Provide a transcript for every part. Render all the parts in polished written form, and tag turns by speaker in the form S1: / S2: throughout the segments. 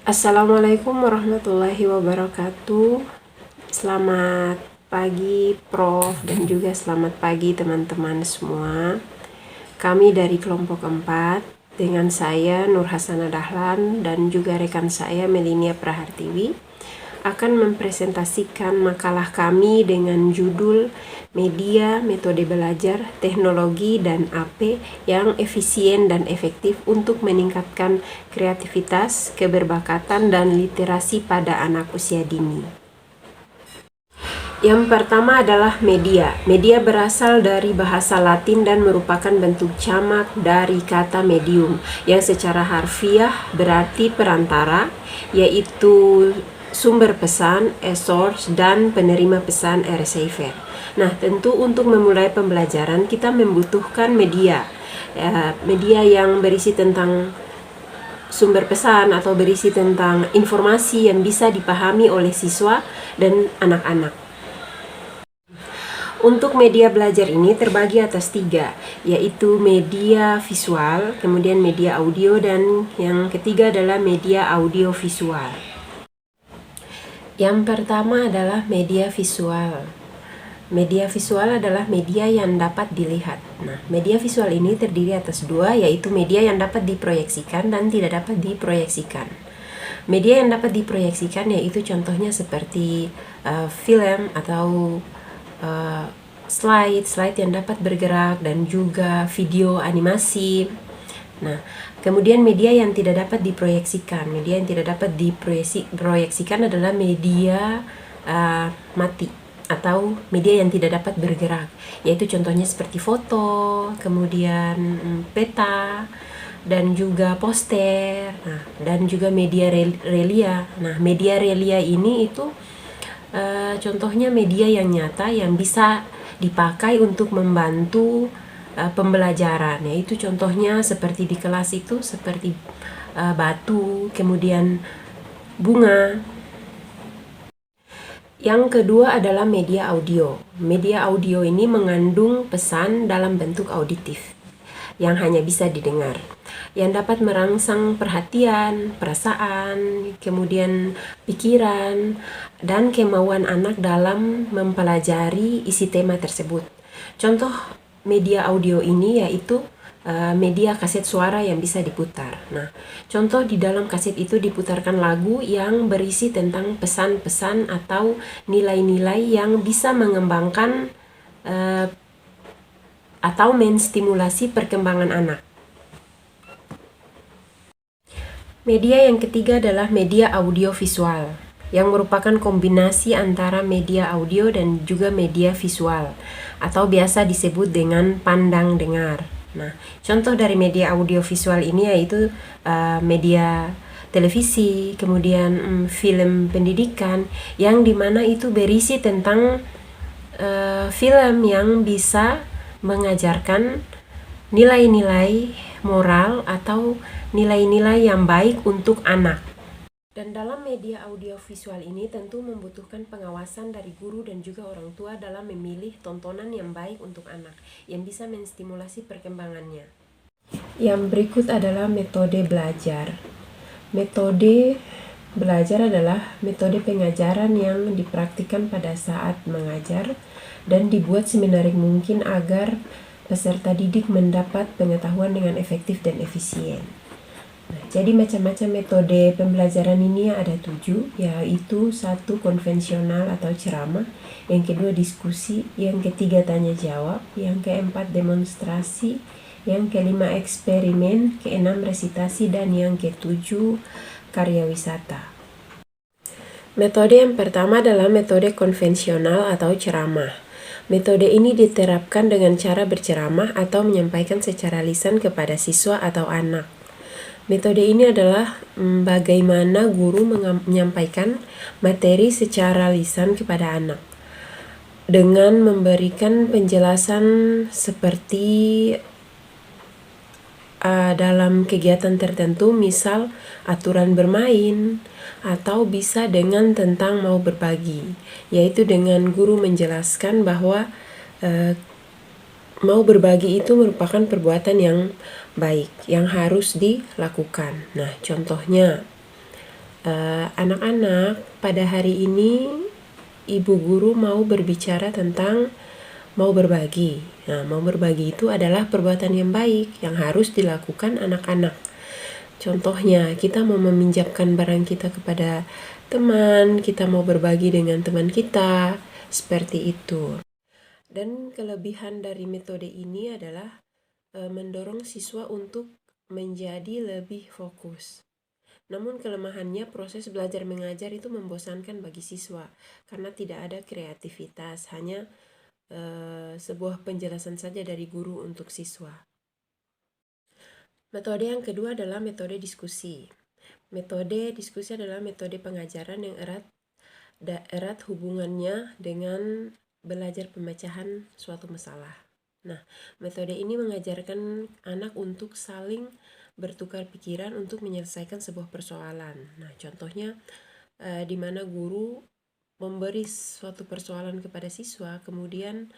S1: Assalamualaikum warahmatullahi wabarakatuh. Selamat pagi Prof dan juga selamat pagi teman-teman semua. Kami dari kelompok 4 dengan saya Nur Hasanah Dahlan dan juga rekan saya Melinia Prahartiwi akan mempresentasikan makalah kami dengan judul Media, Metode Belajar, Teknologi, dan AP yang efisien dan efektif untuk meningkatkan kreativitas, keberbakatan, dan literasi pada anak usia dini. Yang pertama adalah media. Media berasal dari bahasa Latin dan merupakan bentuk jamak dari kata medium yang secara harfiah berarti perantara, yaitu sumber pesan, a source, dan penerima pesan, a receiver. Nah, tentu untuk memulai pembelajaran kita membutuhkan media. Media yang berisi tentang sumber pesan atau berisi tentang informasi yang bisa dipahami oleh siswa dan anak-anak. Untuk media belajar ini terbagi atas 3, yaitu media visual, kemudian media audio, dan yang ketiga adalah media audio visual. Yang pertama adalah media visual. Media visual adalah media yang dapat dilihat. Nah, media visual ini terdiri atas 2, yaitu media yang dapat diproyeksikan dan tidak dapat diproyeksikan. Media yang dapat diproyeksikan yaitu contohnya seperti film atau slide yang dapat bergerak dan juga video animasi. Nah, kemudian media yang tidak dapat diproyeksikan. Media yang tidak dapat diproyeksikan adalah media mati atau media yang tidak dapat bergerak, yaitu contohnya seperti foto, kemudian peta, dan juga poster, dan juga media relia. Nah, media relia ini itu contohnya media yang nyata yang bisa dipakai untuk membantu pembelajaran, yaitu contohnya seperti di kelas itu seperti batu, kemudian bunga. Yang kedua adalah media audio. Media audio ini mengandung pesan dalam bentuk auditif yang hanya bisa didengar, yang dapat merangsang perhatian, perasaan, kemudian pikiran, dan kemauan anak dalam mempelajari isi tema tersebut. Contoh media audio ini yaitu media kaset suara yang bisa diputar. Nah, contoh di dalam kaset itu diputarkan lagu yang berisi tentang pesan-pesan atau nilai-nilai yang bisa mengembangkan atau menstimulasi perkembangan anak. Media yang ketiga adalah media audio visual, yang merupakan kombinasi antara media audio dan juga media visual, atau biasa disebut dengan pandang dengar. Nah, contoh dari media audio visual ini yaitu media televisi, kemudian film pendidikan, yang dimana itu berisi tentang film yang bisa mengajarkan nilai-nilai moral atau nilai-nilai yang baik untuk anak. Dan dalam media audiovisual ini tentu membutuhkan pengawasan dari guru dan juga orang tua dalam memilih tontonan yang baik untuk anak, yang bisa menstimulasi perkembangannya. Yang berikut adalah metode belajar. Metode belajar adalah metode pengajaran yang dipraktikkan pada saat mengajar dan dibuat semenarik mungkin agar peserta didik mendapat pengetahuan dengan efektif dan efisien. Nah, jadi macam-macam metode pembelajaran ini ada 7, yaitu 1 konvensional atau ceramah, yang kedua diskusi, yang ketiga tanya jawab, yang keempat demonstrasi, yang kelima eksperimen, keenam resitasi, dan yang ketujuh karya wisata. Metode yang pertama adalah metode konvensional atau ceramah. Metode ini diterapkan dengan cara berceramah atau menyampaikan secara lisan kepada siswa atau anak. Metode ini adalah bagaimana guru menyampaikan materi secara lisan kepada anak dengan memberikan penjelasan seperti dalam kegiatan tertentu, misal aturan bermain, atau bisa dengan tentang mau berbagi, yaitu dengan guru menjelaskan bahwa mau berbagi itu merupakan perbuatan yang baik yang harus dilakukan. Nah, contohnya Anak-anak, pada hari ini ibu guru mau berbicara tentang mau berbagi. Nah, mau berbagi itu adalah perbuatan yang baik yang harus dilakukan anak-anak. Contohnya, kita mau meminjamkan barang kita kepada teman, kita mau berbagi dengan teman kita, seperti itu. Dan kelebihan dari metode ini adalah mendorong siswa untuk menjadi lebih fokus. Namun kelemahannya proses belajar mengajar itu membosankan bagi siswa karena tidak ada kreativitas, hanya sebuah penjelasan saja dari guru untuk siswa. Metode yang kedua adalah metode diskusi. Metode diskusi adalah metode pengajaran yang erat hubungannya dengan belajar pemecahan suatu masalah. Nah, metode ini mengajarkan anak untuk saling bertukar pikiran untuk menyelesaikan sebuah persoalan. Nah, contohnya di mana guru memberi suatu persoalan kepada siswa, kemudian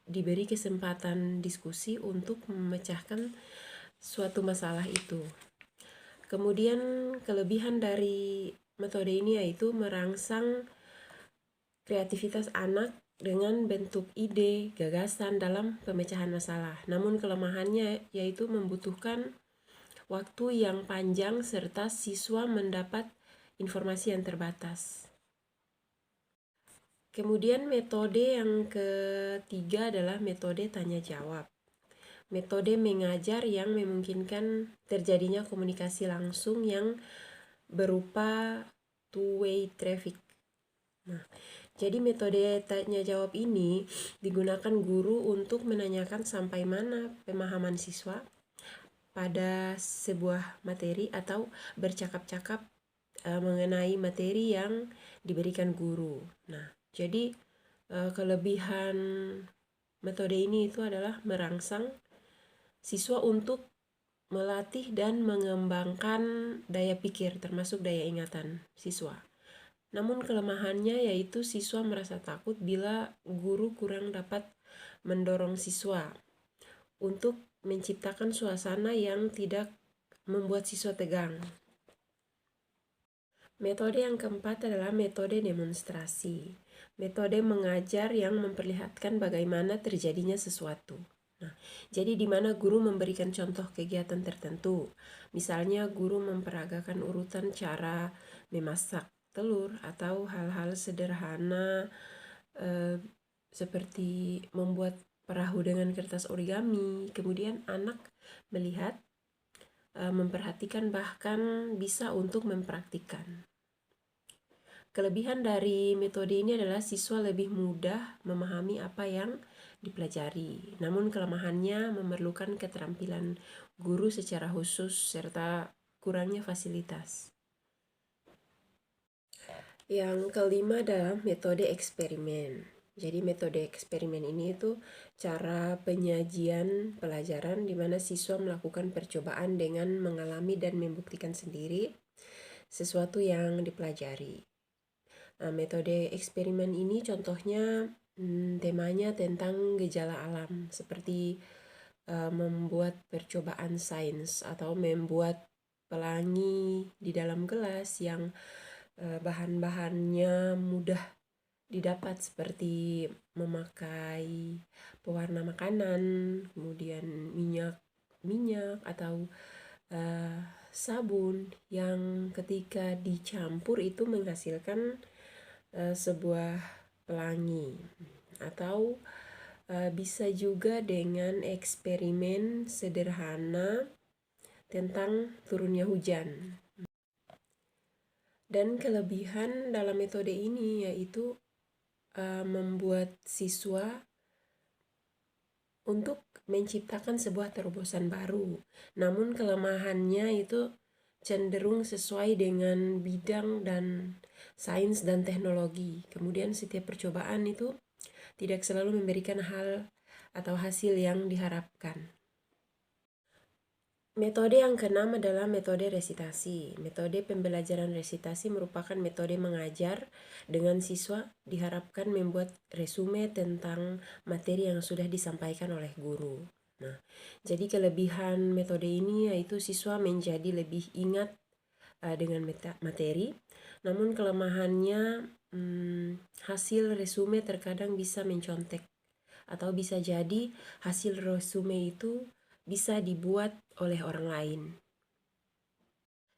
S1: diberi kesempatan diskusi untuk memecahkan suatu masalah itu. Kemudian kelebihan dari metode ini yaitu merangsang kreativitas anak dengan bentuk ide, gagasan dalam pemecahan masalah. Namun kelemahannya yaitu membutuhkan waktu yang panjang serta siswa mendapat informasi yang terbatas. Kemudian metode yang ketiga adalah metode tanya jawab. Metode mengajar yang memungkinkan terjadinya komunikasi langsung yang berupa two-way traffic. Nah, jadi metode tanya jawab ini digunakan guru untuk menanyakan sampai mana pemahaman siswa pada sebuah materi atau bercakap-cakap mengenai materi yang diberikan guru. Nah, jadi kelebihan metode ini itu adalah merangsang siswa untuk melatih dan mengembangkan daya pikir termasuk daya ingatan siswa. Namun kelemahannya yaitu siswa merasa takut bila guru kurang dapat mendorong siswa untuk menciptakan suasana yang tidak membuat siswa tegang. Metode yang keempat adalah metode demonstrasi. Metode mengajar yang memperlihatkan bagaimana terjadinya sesuatu. Nah, jadi di mana guru memberikan contoh kegiatan tertentu. Misalnya guru memperagakan urutan cara memasak telur atau hal-hal sederhana seperti membuat perahu dengan kertas origami. Kemudian anak melihat, memperhatikan, bahkan bisa untuk mempraktikkan. Kelebihan dari metode ini adalah siswa lebih mudah memahami apa yang dipelajari. Namun kelemahannya memerlukan keterampilan guru secara khusus serta kurangnya fasilitas. Yang kelima adalah metode eksperimen. Jadi metode eksperimen ini itu cara penyajian pelajaran di mana siswa melakukan percobaan dengan mengalami dan membuktikan sendiri sesuatu yang dipelajari. Nah, metode eksperimen ini contohnya temanya tentang gejala alam seperti membuat percobaan sains atau membuat pelangi di dalam gelas yang bahan-bahannya mudah didapat seperti memakai pewarna makanan, kemudian minyak atau sabun yang ketika dicampur itu menghasilkan sebuah pelangi. Atau bisa juga dengan eksperimen sederhana tentang turunnya hujan. Dan kelebihan dalam metode ini yaitu membuat siswa untuk menciptakan sebuah terobosan baru. Namun kelemahannya itu cenderung sesuai dengan bidang dan sains dan teknologi. Kemudian setiap percobaan itu tidak selalu memberikan hal atau hasil yang diharapkan. Metode yang keenam adalah metode resitasi. Metode pembelajaran resitasi merupakan metode mengajar dengan siswa diharapkan membuat resume tentang materi yang sudah disampaikan oleh guru. Nah, jadi kelebihan metode ini yaitu siswa menjadi lebih ingat dengan materi. Namun kelemahannya hasil resume terkadang bisa mencontek, atau bisa jadi hasil resume itu bisa dibuat oleh orang lain.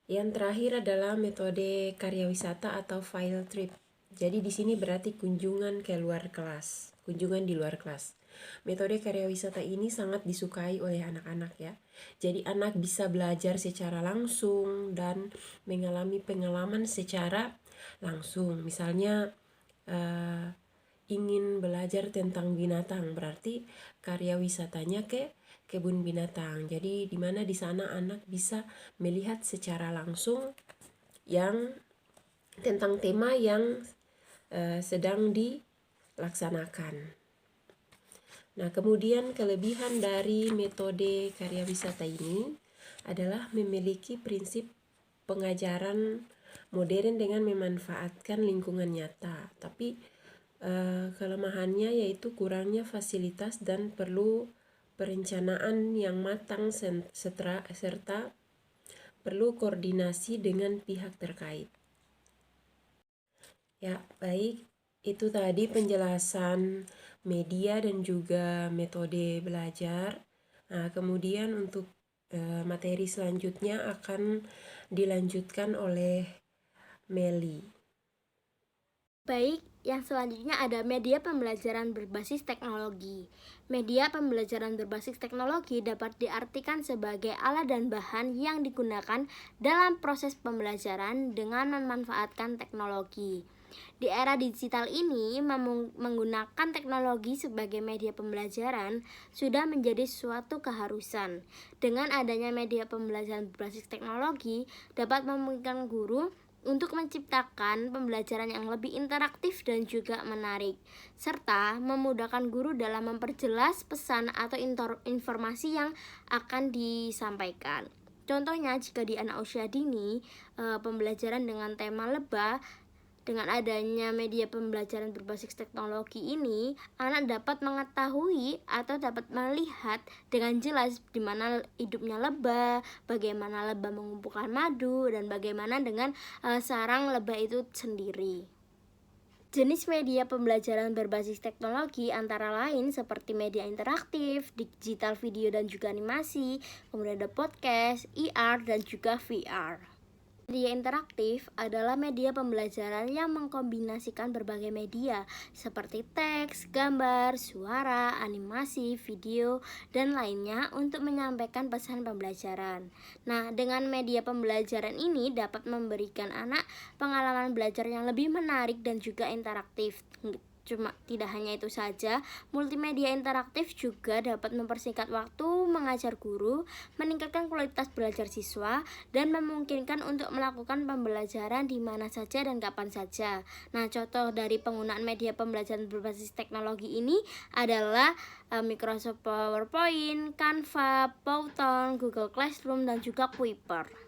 S1: Yang terakhir adalah metode karya wisata atau field trip. Jadi di sini berarti kunjungan ke luar kelas, kunjungan di luar kelas. Metode karya wisata ini sangat disukai oleh anak-anak ya. Jadi anak bisa belajar secara langsung dan mengalami pengalaman secara langsung. Misalnya ingin belajar tentang binatang, berarti karya wisatanya ke kebun binatang. Jadi di mana di sana anak bisa melihat secara langsung yang tentang tema yang sedang dilaksanakan. Nah, kemudian kelebihan dari metode karya wisata ini adalah memiliki prinsip pengajaran modern dengan memanfaatkan lingkungan nyata. Tapi kelemahannya yaitu kurangnya fasilitas dan perlu perencanaan yang matang serta perlu koordinasi dengan pihak terkait. Ya, baik. Itu tadi penjelasan media dan juga metode belajar. Nah, kemudian untuk materi selanjutnya akan dilanjutkan oleh Meli.
S2: Baik, yang selanjutnya ada media pembelajaran berbasis teknologi. Media pembelajaran berbasis teknologi dapat diartikan sebagai alat dan bahan yang digunakan dalam proses pembelajaran dengan memanfaatkan teknologi. Di era digital ini, menggunakan teknologi sebagai media pembelajaran sudah menjadi suatu keharusan. Dengan adanya media pembelajaran berbasis teknologi dapat memungkinkan guru untuk menciptakan pembelajaran yang lebih interaktif dan juga menarik, serta memudahkan guru dalam memperjelas pesan atau informasi yang akan disampaikan. Contohnya, jika di anak usia dini, pembelajaran dengan tema lebah, dengan adanya media pembelajaran berbasis teknologi ini, anak dapat mengetahui atau dapat melihat dengan jelas di mana hidupnya lebah, bagaimana lebah mengumpulkan madu, dan bagaimana dengan sarang lebah itu sendiri. Jenis media pembelajaran berbasis teknologi antara lain seperti media interaktif, digital video dan juga animasi, kemudian ada podcast, IR, dan juga VR. Media interaktif adalah media pembelajaran yang mengkombinasikan berbagai media seperti teks, gambar, suara, animasi, video, dan lainnya untuk menyampaikan pesan pembelajaran. Nah, dengan media pembelajaran ini dapat memberikan anak pengalaman belajar yang lebih menarik dan juga interaktif. Cuma tidak hanya itu saja, multimedia interaktif juga dapat mempersingkat waktu mengajar guru, meningkatkan kualitas belajar siswa, dan memungkinkan untuk melakukan pembelajaran di mana saja dan kapan saja. Nah, contoh dari penggunaan media pembelajaran berbasis teknologi ini adalah Microsoft PowerPoint, Canva, Python, Google Classroom, dan juga Kuiper.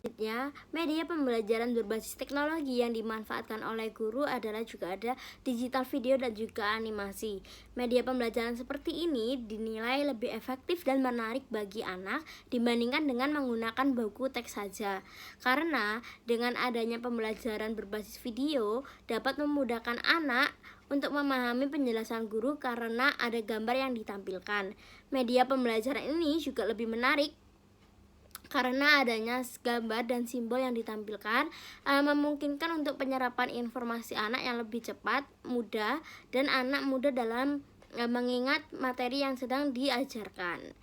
S2: Selanjutnya, media pembelajaran berbasis teknologi yang dimanfaatkan oleh guru adalah juga ada digital video dan juga animasi. Media pembelajaran seperti ini dinilai lebih efektif dan menarik bagi anak dibandingkan dengan menggunakan buku teks saja. Karena dengan adanya pembelajaran berbasis video dapat memudahkan anak untuk memahami penjelasan guru karena ada gambar yang ditampilkan. Media pembelajaran ini juga lebih menarik karena adanya gambar dan simbol yang ditampilkan memungkinkan untuk penyerapan informasi anak yang lebih cepat, mudah, dan anak mudah dalam mengingat materi yang sedang diajarkan.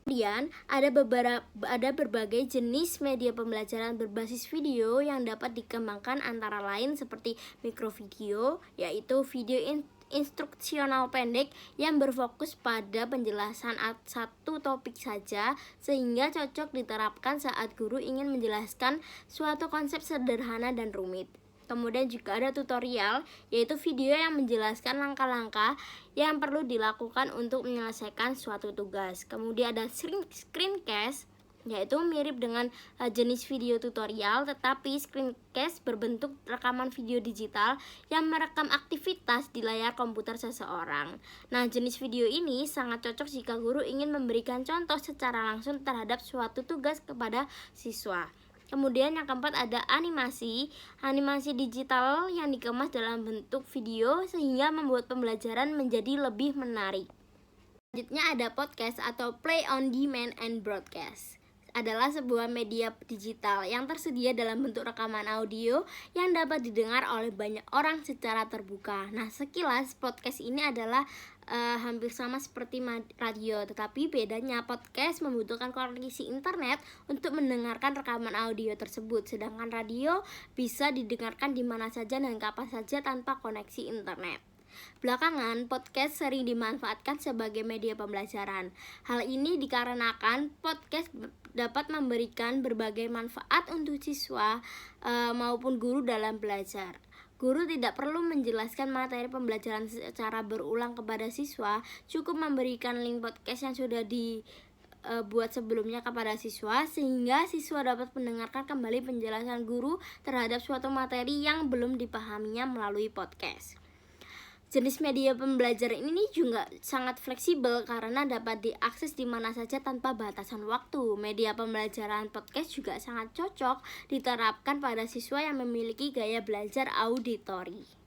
S2: Kemudian ada berbagai jenis media pembelajaran berbasis video yang dapat dikembangkan antara lain seperti mikrovideo, yaitu video instruksional pendek yang berfokus pada penjelasan satu topik saja sehingga cocok diterapkan saat guru ingin menjelaskan suatu konsep sederhana dan rumit. Kemudian juga ada tutorial, yaitu video yang menjelaskan langkah-langkah yang perlu dilakukan untuk menyelesaikan suatu tugas. Kemudian ada screencast, yaitu mirip dengan jenis video tutorial, tetapi screencast berbentuk rekaman video digital yang merekam aktivitas di layar komputer seseorang. Nah, jenis video ini sangat cocok jika guru ingin memberikan contoh secara langsung terhadap suatu tugas kepada siswa. Kemudian yang keempat ada animasi digital yang dikemas dalam bentuk video sehingga membuat pembelajaran menjadi lebih menarik. Selanjutnya ada podcast atau play on demand and broadcast. Adalah sebuah media digital yang tersedia dalam bentuk rekaman audio yang dapat didengar oleh banyak orang secara terbuka. Nah, sekilas podcast ini adalah hampir sama seperti radio, tetapi bedanya podcast membutuhkan koneksi internet untuk mendengarkan rekaman audio tersebut, sedangkan radio bisa didengarkan di mana saja dan kapan saja tanpa koneksi internet. Belakangan, podcast sering dimanfaatkan sebagai media pembelajaran. Hal ini dikarenakan podcast dapat memberikan berbagai manfaat untuk siswa maupun guru dalam belajar. Guru tidak perlu menjelaskan materi pembelajaran secara berulang kepada siswa, cukup memberikan link podcast yang sudah dibuat sebelumnya kepada siswa, sehingga siswa dapat mendengarkan kembali penjelasan guru terhadap suatu materi yang belum dipahaminya melalui podcast. Jenis media pembelajaran ini juga sangat fleksibel karena dapat diakses di mana saja tanpa batasan waktu. Media pembelajaran podcast juga sangat cocok diterapkan pada siswa yang memiliki gaya belajar auditori.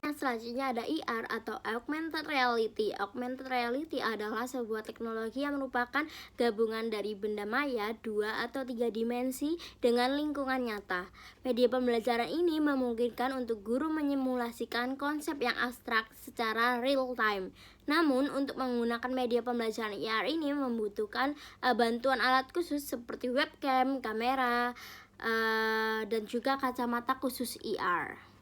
S2: Yang selanjutnya ada IR atau Augmented Reality. Augmented Reality adalah sebuah teknologi yang merupakan gabungan dari benda maya 2 atau 3 dimensi dengan lingkungan nyata. Media pembelajaran ini memungkinkan untuk guru menyimulasikan konsep yang abstrak secara real time. Namun, untuk menggunakan media pembelajaran IR ini membutuhkan bantuan alat khusus seperti webcam, kamera, dan juga kacamata khusus IR.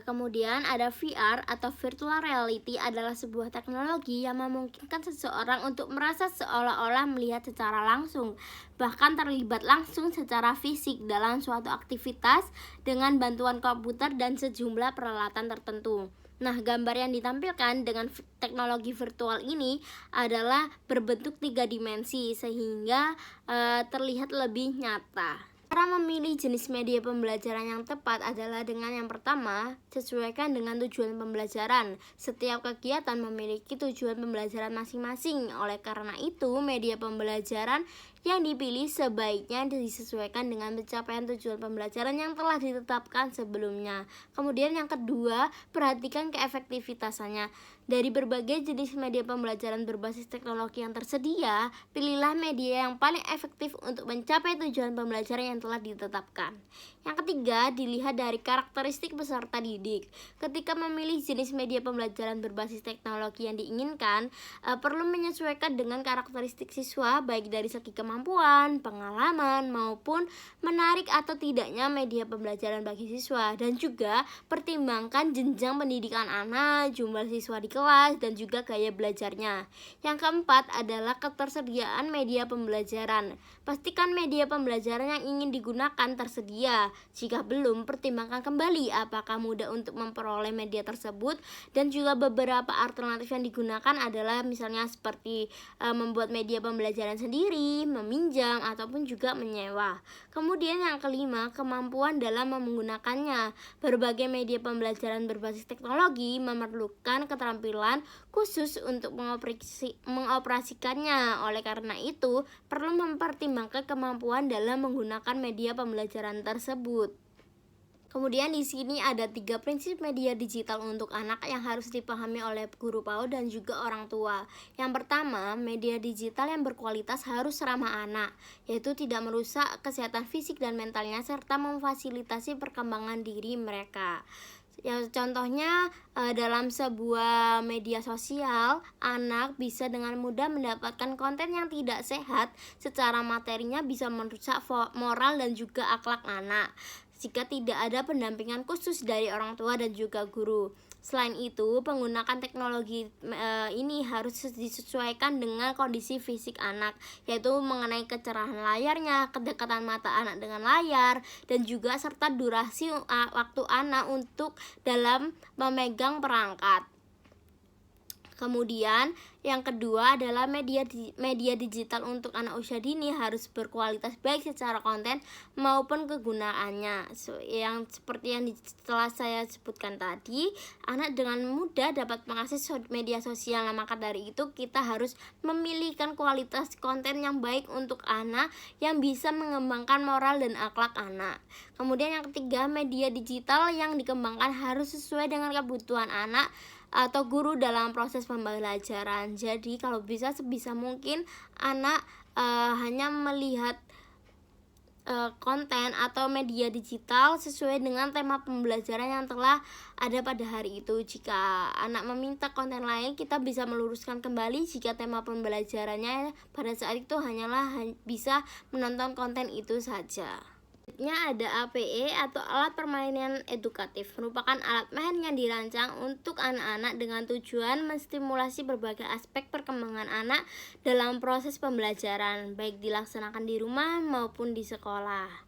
S2: Kemudian ada VR atau Virtual Reality adalah sebuah teknologi yang memungkinkan seseorang untuk merasa seolah-olah melihat secara langsung, bahkan terlibat langsung secara fisik dalam suatu aktivitas dengan bantuan komputer dan sejumlah peralatan tertentu. Nah, gambar yang ditampilkan dengan teknologi virtual ini adalah berbentuk 3 dimensi sehingga terlihat lebih nyata. Cara memilih jenis media pembelajaran yang tepat adalah dengan yang pertama, sesuaikan dengan tujuan pembelajaran. Setiap kegiatan memiliki tujuan pembelajaran masing-masing. Oleh karena itu, media pembelajaran yang dipilih sebaiknya disesuaikan dengan pencapaian tujuan pembelajaran yang telah ditetapkan sebelumnya. Kemudian yang kedua, perhatikan keefektivitasannya. Dari berbagai jenis media pembelajaran berbasis teknologi yang tersedia, pilihlah media yang paling efektif untuk mencapai tujuan pembelajaran yang telah ditetapkan. Yang ketiga, dilihat dari karakteristik peserta didik. Ketika memilih jenis media pembelajaran berbasis teknologi yang diinginkan, perlu menyesuaikan dengan karakteristik siswa, baik dari segi kemampuan, pengalaman, maupun menarik atau tidaknya media pembelajaran bagi siswa. Dan juga pertimbangkan jenjang pendidikan anak, jumlah siswa di kelas, dan juga gaya belajarnya. Yang keempat adalah ketersediaan media pembelajaran. Pastikan media pembelajaran yang ingin digunakan tersedia. Jika belum, pertimbangkan kembali apakah mudah untuk memperoleh media tersebut. Dan juga beberapa alternatif yang digunakan adalah misalnya seperti membuat media pembelajaran sendiri, meminjam, ataupun juga menyewa. Kemudian yang kelima, kemampuan dalam menggunakannya. Berbagai media pembelajaran berbasis teknologi memerlukan keterampilan khusus untuk mengoperasikannya. Oleh karena itu, perlu mempertimbangkan kemampuan dalam menggunakan media pembelajaran tersebut. Kemudian di sini ada 3 prinsip media digital untuk anak yang harus dipahami oleh guru PAUD dan juga orang tua. Yang pertama, media digital yang berkualitas harus ramah anak, yaitu tidak merusak kesehatan fisik dan mentalnya serta memfasilitasi perkembangan diri mereka. Ya, contohnya dalam sebuah media sosial, anak bisa dengan mudah mendapatkan konten yang tidak sehat. Secara materinya bisa merusak moral dan juga akhlak anak jika tidak ada pendampingan khusus dari orang tua dan juga guru. Selain itu, penggunaan teknologi ini harus disesuaikan dengan kondisi fisik anak, yaitu mengenai kecerahan layarnya, kedekatan mata anak dengan layar, dan juga serta durasi waktu anak untuk dalam memegang perangkat. Kemudian yang kedua adalah media digital untuk anak usia dini harus berkualitas baik secara konten maupun kegunaannya. Yang seperti yang telah saya sebutkan tadi, anak dengan mudah dapat mengakses media sosial. Nah, maka dari itu kita harus memilihkan kualitas konten yang baik untuk anak yang bisa mengembangkan moral dan akhlak anak. Kemudian yang ketiga, media digital yang dikembangkan harus sesuai dengan kebutuhan anak atau guru dalam proses pembelajaran. Jadi kalau bisa sebisa mungkin anak hanya melihat konten atau media digital sesuai dengan tema pembelajaran yang telah ada pada hari itu. Jika anak meminta konten lain, kita bisa meluruskan kembali jika tema pembelajarannya pada saat itu hanyalah bisa menonton konten itu saja. Selanjutnya ada APE atau alat permainan edukatif, merupakan alat main yang dirancang untuk anak-anak dengan tujuan menstimulasi berbagai aspek perkembangan anak dalam proses pembelajaran, baik dilaksanakan di rumah maupun di sekolah.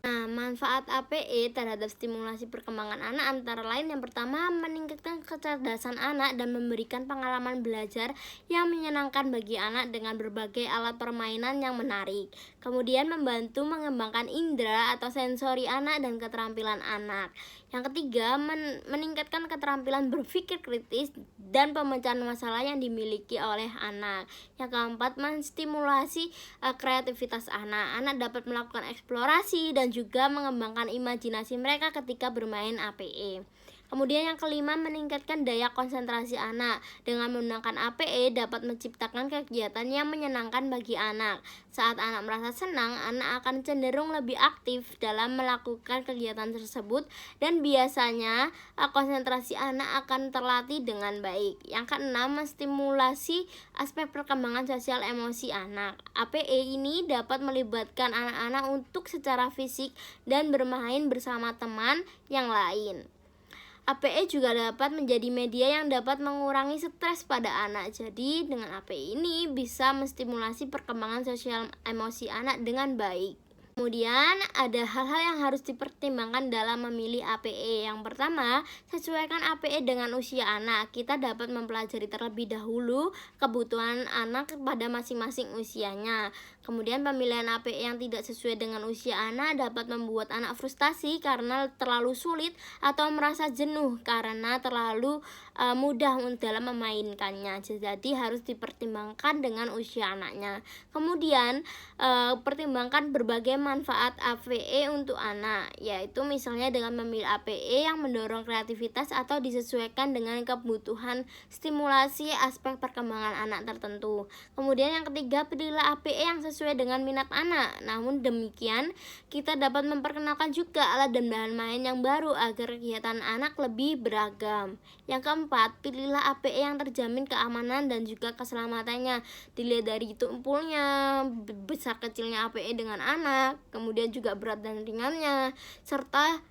S2: Nah, manfaat APE terhadap stimulasi perkembangan anak antara lain yang pertama, meningkatkan kecerdasan anak dan memberikan pengalaman belajar yang menyenangkan bagi anak dengan berbagai alat permainan yang menarik. Kemudian membantu mengembangkan indera atau sensori anak dan keterampilan anak. Yang ketiga, meningkatkan keterampilan berpikir kritis dan pemecahan masalah yang dimiliki oleh anak. Yang keempat, menstimulasi kreativitas anak. Anak dapat melakukan eksplorasi dan juga mengembangkan imajinasi mereka ketika bermain APE. Kemudian yang kelima, meningkatkan daya konsentrasi anak. Dengan menggunakan APE dapat menciptakan kegiatan yang menyenangkan bagi anak. Saat anak merasa senang, anak akan cenderung lebih aktif dalam melakukan kegiatan tersebut dan biasanya konsentrasi anak akan terlatih dengan baik. Yang keenam, menstimulasi aspek perkembangan sosial emosi anak. APE ini dapat melibatkan anak-anak untuk secara fisik dan bermain bersama teman yang lain. APE juga dapat menjadi media yang dapat mengurangi stres pada anak. Jadi dengan APE ini bisa menstimulasi perkembangan sosial emosi anak dengan baik. Kemudian ada hal-hal yang harus dipertimbangkan dalam memilih APE. Yang pertama, sesuaikan APE dengan usia anak. Kita dapat mempelajari terlebih dahulu kebutuhan anak pada masing-masing usianya. Kemudian pemilihan APE yang tidak sesuai dengan usia anak dapat membuat anak frustasi karena terlalu sulit atau merasa jenuh karena terlalu mudah dalam memainkannya. Jadi harus dipertimbangkan dengan usia anaknya. Kemudian pertimbangkan berbagai manfaat APE untuk anak, yaitu misalnya dengan memilih APE yang mendorong kreativitas atau disesuaikan dengan kebutuhan stimulasi aspek perkembangan anak tertentu. Kemudian yang ketiga, pilihlah APE yang sesuai dengan minat anak. Namun demikian, kita dapat memperkenalkan juga alat dan bahan main yang baru agar kegiatan anak lebih beragam. Yang keempat, pilihlah APE yang terjamin keamanan dan juga keselamatannya. Dilihat dari tumpulnya, besar kecilnya APE dengan anak, kemudian juga berat dan ringannya, serta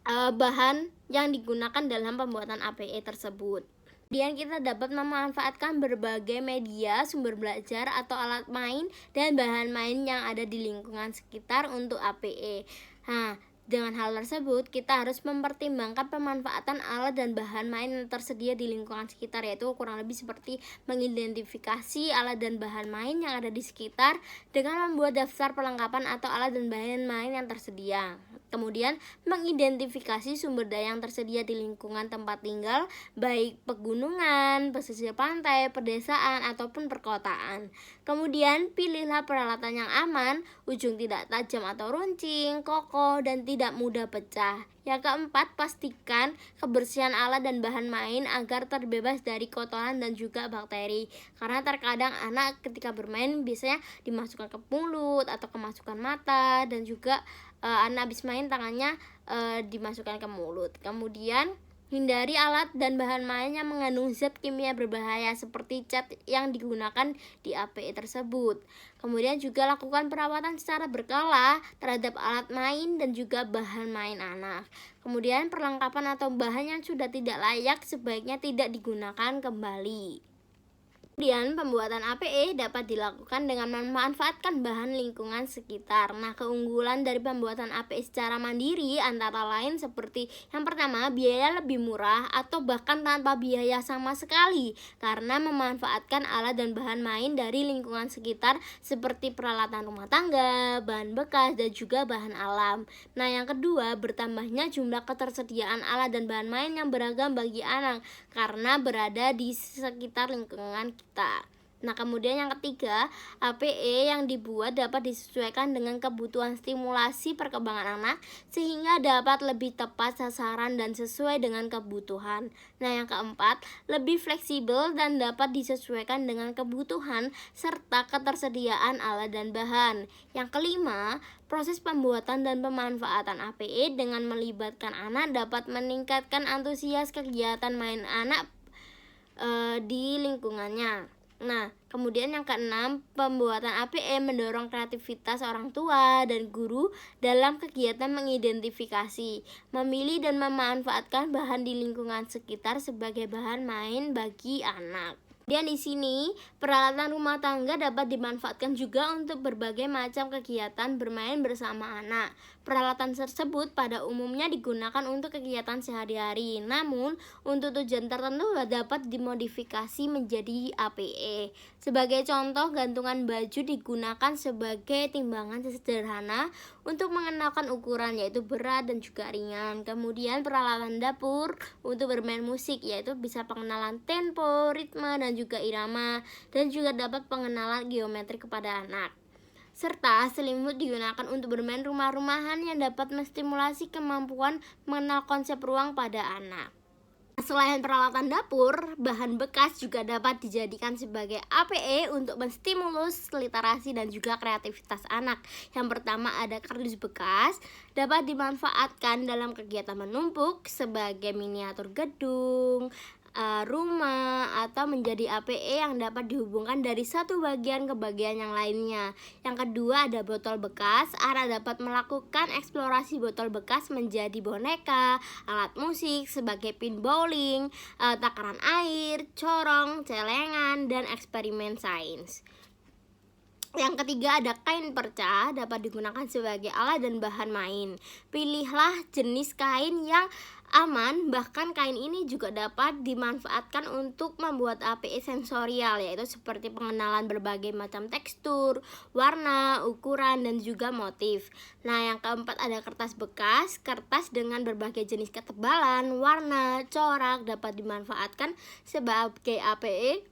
S2: bahan yang digunakan dalam pembuatan APE tersebut. Kemudian kita dapat memanfaatkan berbagai media, sumber belajar atau alat main dan bahan main yang ada di lingkungan sekitar untuk APE. Nah, dengan hal tersebut, kita harus mempertimbangkan pemanfaatan alat dan bahan main yang tersedia di lingkungan sekitar, yaitu kurang lebih seperti mengidentifikasi alat dan bahan main yang ada di sekitar dengan membuat daftar perlengkapan atau alat dan bahan main yang tersedia. Kemudian, mengidentifikasi sumber daya yang tersedia di lingkungan tempat tinggal, baik pegunungan, pesisir pantai, pedesaan, ataupun perkotaan. Kemudian, pilihlah peralatan yang aman, ujung tidak tajam atau runcing, kokoh, dan tidak mudah pecah. Yang keempat, pastikan kebersihan alat dan bahan main agar terbebas dari kotoran dan juga bakteri. Karena terkadang anak ketika bermain biasanya dimasukkan ke mulut atau kemasukan mata, dan juga anak habis main tangannya dimasukkan ke mulut. Kemudian hindari alat dan bahan main yang mengandung zat kimia berbahaya seperti cat yang digunakan di APE tersebut. Kemudian juga lakukan perawatan secara berkala terhadap alat main dan juga bahan main anak. Kemudian perlengkapan atau bahan yang sudah tidak layak sebaiknya tidak digunakan kembali. Kemudian, pembuatan APE dapat dilakukan dengan memanfaatkan bahan lingkungan sekitar. Nah, keunggulan dari pembuatan APE secara mandiri antara lain seperti yang pertama, biaya lebih murah atau bahkan tanpa biaya sama sekali karena memanfaatkan alat dan bahan main dari lingkungan sekitar seperti peralatan rumah tangga, bahan bekas, dan juga bahan alam. Nah, yang kedua, bertambahnya jumlah ketersediaan alat dan bahan main yang beragam bagi anak karena berada di sekitar lingkungan kita. Nah, kemudian yang ketiga, APE yang dibuat dapat disesuaikan dengan kebutuhan stimulasi perkembangan anak sehingga dapat lebih tepat sasaran dan sesuai dengan kebutuhan. Nah, yang keempat, lebih fleksibel dan dapat disesuaikan dengan kebutuhan serta ketersediaan alat dan bahan. Yang kelima, proses pembuatan dan pemanfaatan APE dengan melibatkan anak dapat meningkatkan antusias kegiatan main anak di lingkungannya. Nah, kemudian yang keenam, pembuatan APE mendorong kreativitas orang tua dan guru dalam kegiatan mengidentifikasi, memilih dan memanfaatkan bahan di lingkungan sekitar sebagai bahan main bagi anak. Dan di sini, peralatan rumah tangga dapat dimanfaatkan juga untuk berbagai macam kegiatan bermain bersama anak. Peralatan tersebut pada umumnya digunakan untuk kegiatan sehari-hari, namun untuk tujuan tertentu dapat dimodifikasi menjadi APE. Sebagai contoh, gantungan baju digunakan sebagai timbangan sederhana untuk mengenalkan ukuran, yaitu berat dan juga ringan. Kemudian peralatan dapur untuk bermain musik, yaitu bisa pengenalan tempo, ritme, dan juga irama, dan juga dapat pengenalan geometri kepada anak. Serta selimut digunakan untuk bermain rumah-rumahan yang dapat menstimulasi kemampuan mengenal konsep ruang pada anak. Selain peralatan dapur, bahan bekas juga dapat dijadikan sebagai APE untuk menstimulus literasi dan juga kreativitas anak. Yang pertama ada kardus bekas, dapat dimanfaatkan dalam kegiatan menumpuk sebagai miniatur gedung, rumah, atau menjadi APE yang dapat dihubungkan dari satu bagian ke bagian yang lainnya. Yang kedua ada botol bekas. Anak dapat melakukan eksplorasi botol bekas menjadi boneka, alat musik sebagai pin bowling, takaran air, corong, celengan, dan eksperimen sains. Yang ketiga ada kain perca, dapat digunakan sebagai alat dan bahan main. Pilihlah jenis kain yang aman, bahkan kain ini juga dapat dimanfaatkan untuk membuat APE sensorial, yaitu seperti pengenalan berbagai macam tekstur, warna, ukuran, dan juga motif. Nah, yang keempat ada kertas bekas. Kertas dengan berbagai jenis ketebalan, warna, corak dapat dimanfaatkan sebagai APE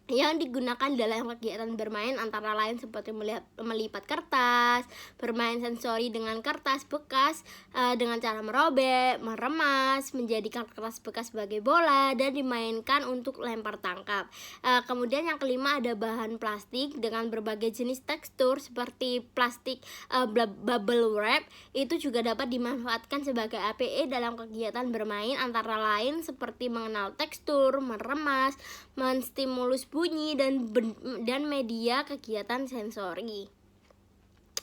S2: yang digunakan dalam kegiatan bermain antara lain seperti melipat kertas, bermain sensori dengan kertas bekas dengan cara merobek, meremas, menjadikan kertas bekas sebagai bola, dan dimainkan untuk lempar tangkap. Kemudian yang kelima ada bahan plastik dengan berbagai jenis tekstur seperti plastik bubble wrap. Itu juga dapat dimanfaatkan sebagai APE dalam kegiatan bermain antara lain seperti mengenal tekstur, meremas, menstimulus bunyi, dan media kegiatan sensori.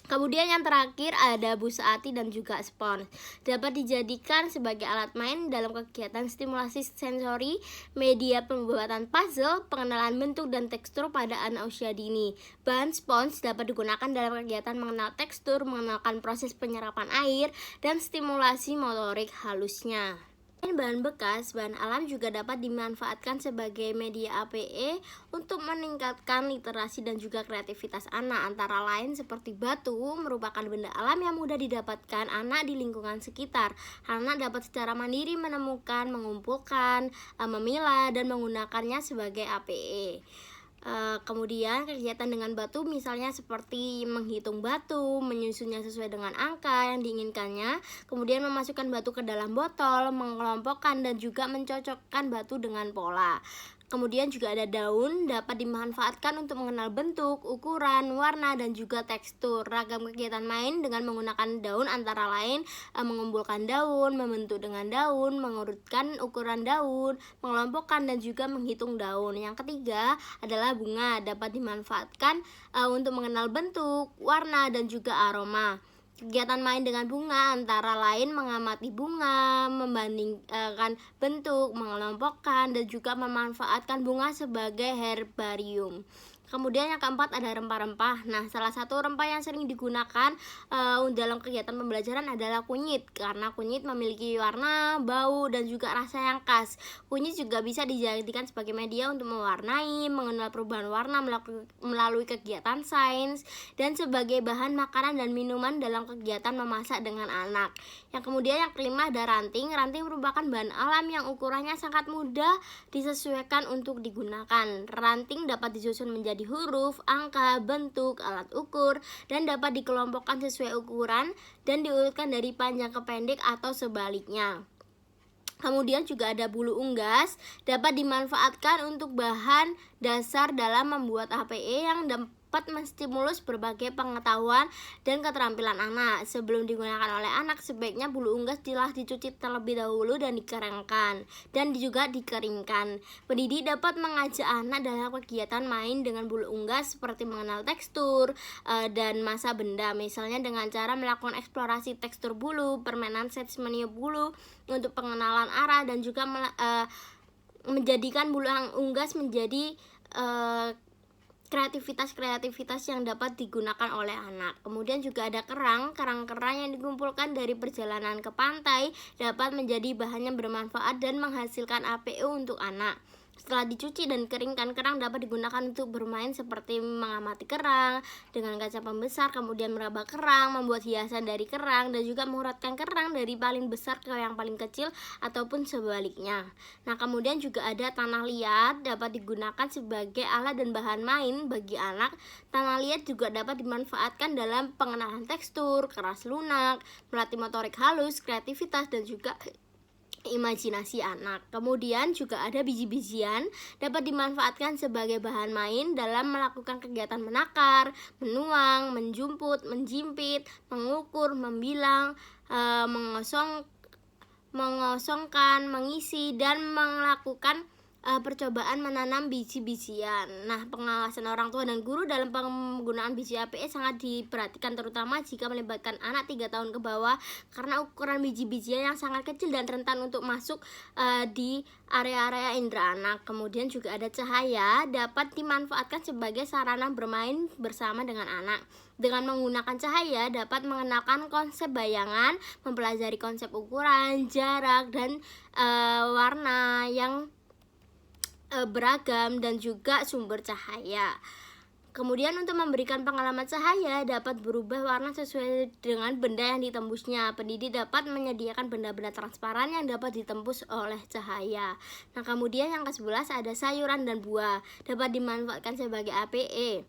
S2: Kemudian yang terakhir ada busa ati dan juga spons. Dapat dijadikan sebagai alat main dalam kegiatan stimulasi sensori, media pembuatan puzzle, pengenalan bentuk dan tekstur pada anak usia dini. Bahan spons dapat digunakan dalam kegiatan mengenal tekstur, mengenalkan proses penyerapan air, dan stimulasi motorik halusnya. Bahan bekas, bahan alam juga dapat dimanfaatkan sebagai media APE untuk meningkatkan literasi dan juga kreativitas anak. Antara lain seperti batu merupakan benda alam yang mudah didapatkan anak di lingkungan sekitar. Anak dapat secara mandiri menemukan, mengumpulkan, memilah, dan menggunakannya sebagai APE. Kemudian kegiatan dengan batu misalnya seperti menghitung batu, menyusunnya sesuai dengan angka yang diinginkannya, kemudian memasukkan batu ke dalam botol, mengelompokkan dan juga mencocokkan batu dengan pola. Kemudian juga ada daun, dapat dimanfaatkan untuk mengenal bentuk, ukuran, warna, dan juga tekstur. Ragam kegiatan main dengan menggunakan daun antara lain mengumpulkan daun, membentuk dengan daun, mengurutkan ukuran daun, mengelompokkan, dan juga menghitung daun. Yang ketiga adalah bunga, dapat dimanfaatkan untuk mengenal bentuk, warna, dan juga aroma. Kegiatan main dengan bunga antara lain mengamati bunga, membandingkan bentuk, mengelompokkan, dan juga memanfaatkan bunga sebagai herbarium. Kemudian yang keempat ada rempah-rempah. Nah, salah satu rempah yang sering digunakan dalam kegiatan pembelajaran adalah kunyit, karena kunyit memiliki warna, bau, dan juga rasa yang khas. Kunyit juga bisa dijadikan sebagai media untuk mewarnai, mengenal perubahan warna melalui kegiatan sains, dan sebagai bahan makanan dan minuman dalam kegiatan memasak dengan anak. Yang kemudian yang kelima ada ranting. Ranting merupakan bahan alam yang ukurannya sangat mudah disesuaikan untuk digunakan. Ranting dapat disusun menjadi huruf, angka, bentuk, alat ukur, dan dapat dikelompokkan sesuai ukuran dan diurutkan dari panjang ke pendek atau sebaliknya. Kemudian juga ada bulu unggas, dapat dimanfaatkan untuk bahan dasar dalam membuat APE yang dapat menstimulus berbagai pengetahuan dan keterampilan anak. Sebelum digunakan oleh anak, sebaiknya bulu unggas telah dicuci terlebih dahulu dan dikeringkan, dan juga dikeringkan. Pendidik dapat mengajak anak dalam kegiatan main dengan bulu unggas seperti mengenal tekstur dan massa benda, misalnya dengan cara melakukan eksplorasi tekstur bulu, permainan set meniup bulu untuk pengenalan arah, dan juga menjadikan bulu unggas menjadi kreativitas yang dapat digunakan oleh anak. Kemudian juga ada kerang yang dikumpulkan dari perjalanan ke pantai dapat menjadi bahan yang bermanfaat dan menghasilkan APO untuk anak. Setelah dicuci dan keringkan, kerang dapat digunakan untuk bermain seperti mengamati kerang dengan kaca pembesar, kemudian meraba kerang, membuat hiasan dari kerang, dan juga menguratkan kerang dari paling besar ke yang paling kecil ataupun sebaliknya. Nah, kemudian juga ada tanah liat, dapat digunakan sebagai alat dan bahan main bagi anak. Tanah liat juga dapat dimanfaatkan dalam pengenalan tekstur, keras lunak, melatih motorik halus, kreativitas, dan juga imajinasi anak. Kemudian juga ada biji-bijian, dapat dimanfaatkan sebagai bahan main dalam melakukan kegiatan menakar, menuang, menjumput, menjimpit, mengukur, membilang, mengosongkan, mengisi, dan melakukan percobaan menanam biji-bijian. Nah, pengawasan orang tua dan guru dalam penggunaan biji APE sangat diperhatikan, terutama jika melibatkan anak 3 tahun ke bawah, karena ukuran biji-bijian yang sangat kecil dan rentan untuk masuk di area-area indera anak. Kemudian juga ada cahaya, dapat dimanfaatkan sebagai sarana bermain bersama dengan anak. Dengan menggunakan cahaya dapat mengenalkan konsep bayangan, mempelajari konsep ukuran, jarak, dan warna yang beragam, dan juga sumber cahaya. Kemudian untuk memberikan pengalaman cahaya dapat berubah warna sesuai dengan benda yang ditembusnya. Pendidik dapat menyediakan benda-benda transparan yang dapat ditembus oleh cahaya. Nah, kemudian yang ke-11 ada sayuran dan buah, dapat dimanfaatkan sebagai APE.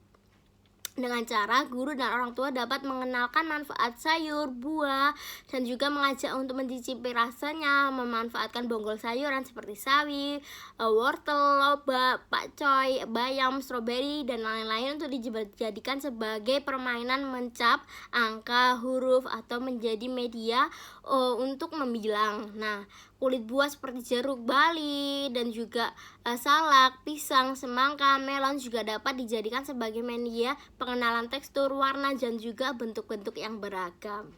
S2: Dengan cara guru dan orang tua dapat mengenalkan manfaat sayur, buah, dan juga mengajak untuk mencicipi rasanya, memanfaatkan bonggol sayuran seperti sawi, wortel, lobak, pakcoy, bayam, stroberi, dan lain-lain untuk dijadikan sebagai permainan mencap angka, huruf, atau menjadi media untuk membilang. Nah, kulit buah seperti jeruk bali dan juga salak, pisang, semangka, melon juga dapat dijadikan sebagai media pengenalan tekstur, warna, dan juga bentuk-bentuk yang beragam.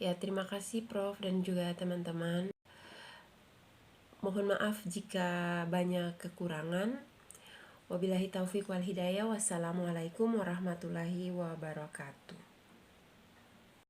S1: Ya, terima kasih Prof dan juga teman-teman. Mohon maaf jika banyak kekurangan. Wabillahi taufiq wal hidayah. Wassalamualaikum warahmatullahi wabarakatuh.